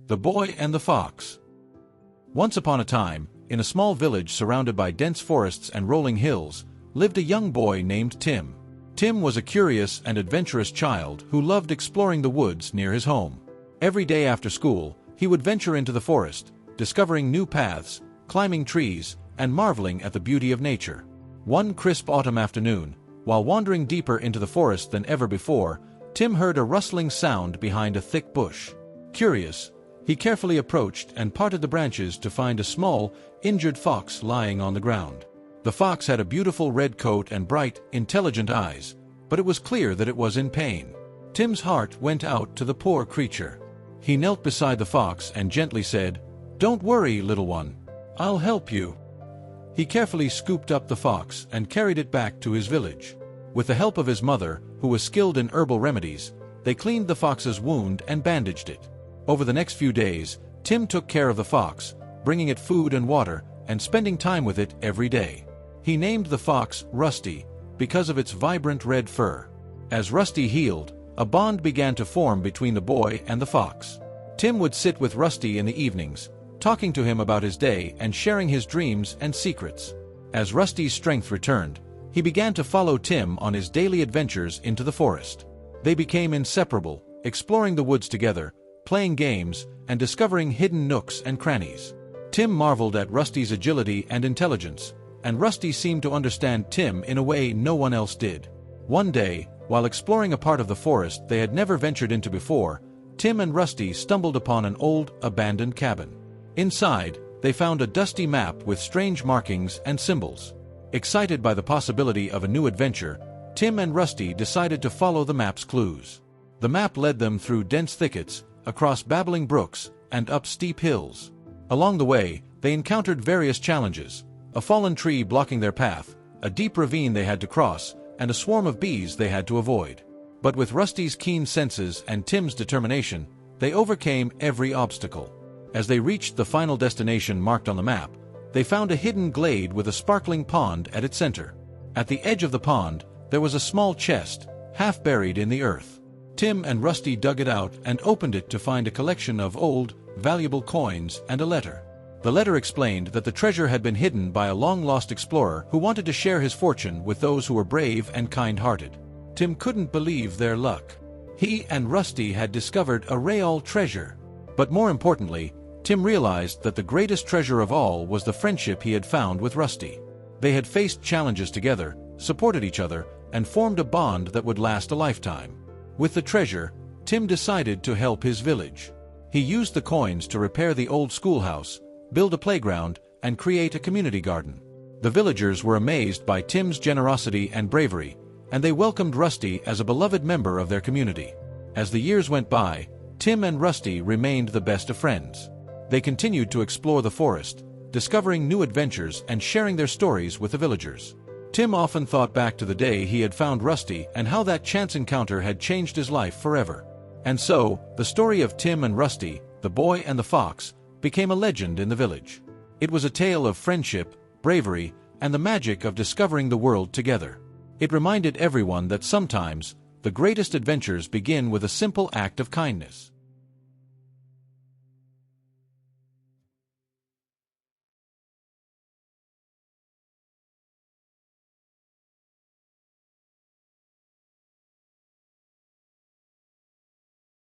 The Boy and the Fox. Once upon a time, in a small village surrounded by dense forests and rolling hills, lived a young boy named Tim. Tim was a curious and adventurous child who loved exploring the woods near his home. Every day after school, he would venture into the forest, discovering new paths, climbing trees, and marveling at the beauty of nature. One crisp autumn afternoon, while wandering deeper into the forest than ever before, Tim heard a rustling sound behind a thick bush. Curious, he carefully approached and parted the branches to find a small, injured fox lying on the ground. The fox had a beautiful red coat and bright, intelligent eyes, but it was clear that it was in pain. Tim's heart went out to the poor creature. He knelt beside the fox and gently said, "Don't worry, little one. I'll help you." He carefully scooped up the fox and carried it back to his village. With the help of his mother, who was skilled in herbal remedies, they cleaned the fox's wound and bandaged it. Over the next few days, Tim took care of the fox, bringing it food and water, and spending time with it every day. He named the fox Rusty, because of its vibrant red fur. As Rusty healed, a bond began to form between the boy and the fox. Tim would sit with Rusty in the evenings, talking to him about his day and sharing his dreams and secrets. As Rusty's strength returned, he began to follow Tim on his daily adventures into the forest. They became inseparable, exploring the woods together, playing games, and discovering hidden nooks and crannies. Tim marveled at Rusty's agility and intelligence, and Rusty seemed to understand Tim in a way no one else did. One day, while exploring a part of the forest they had never ventured into before, Tim and Rusty stumbled upon an old, abandoned cabin. Inside, they found a dusty map with strange markings and symbols. Excited by the possibility of a new adventure, Tim and Rusty decided to follow the map's clues. The map led them through dense thickets, across babbling brooks, and up steep hills. Along the way, they encountered various challenges: a fallen tree blocking their path, a deep ravine they had to cross, and a swarm of bees they had to avoid. But with Rusty's keen senses and Tim's determination, they overcame every obstacle. As they reached the final destination marked on the map, they found a hidden glade with a sparkling pond at its center. At the edge of the pond, there was a small chest, half buried in the earth. Tim and Rusty dug it out and opened it to find a collection of old, valuable coins and a letter. The letter explained that the treasure had been hidden by a long-lost explorer who wanted to share his fortune with those who were brave and kind-hearted. Tim couldn't believe their luck. He and Rusty had discovered a real treasure. But more importantly, Tim realized that the greatest treasure of all was the friendship he had found with Rusty. They had faced challenges together, supported each other, and formed a bond that would last a lifetime. With the treasure, Tim decided to help his village. He used the coins to repair the old schoolhouse, build a playground, and create a community garden. The villagers were amazed by Tim's generosity and bravery, and they welcomed Rusty as a beloved member of their community. As the years went by, Tim and Rusty remained the best of friends. They continued to explore the forest, discovering new adventures and sharing their stories with the villagers. Tim often thought back to the day he had found Rusty and how that chance encounter had changed his life forever. And so, the story of Tim and Rusty, the boy and the fox, became a legend in the village. It was a tale of friendship, bravery, and the magic of discovering the world together. It reminded everyone that sometimes, the greatest adventures begin with a simple act of kindness.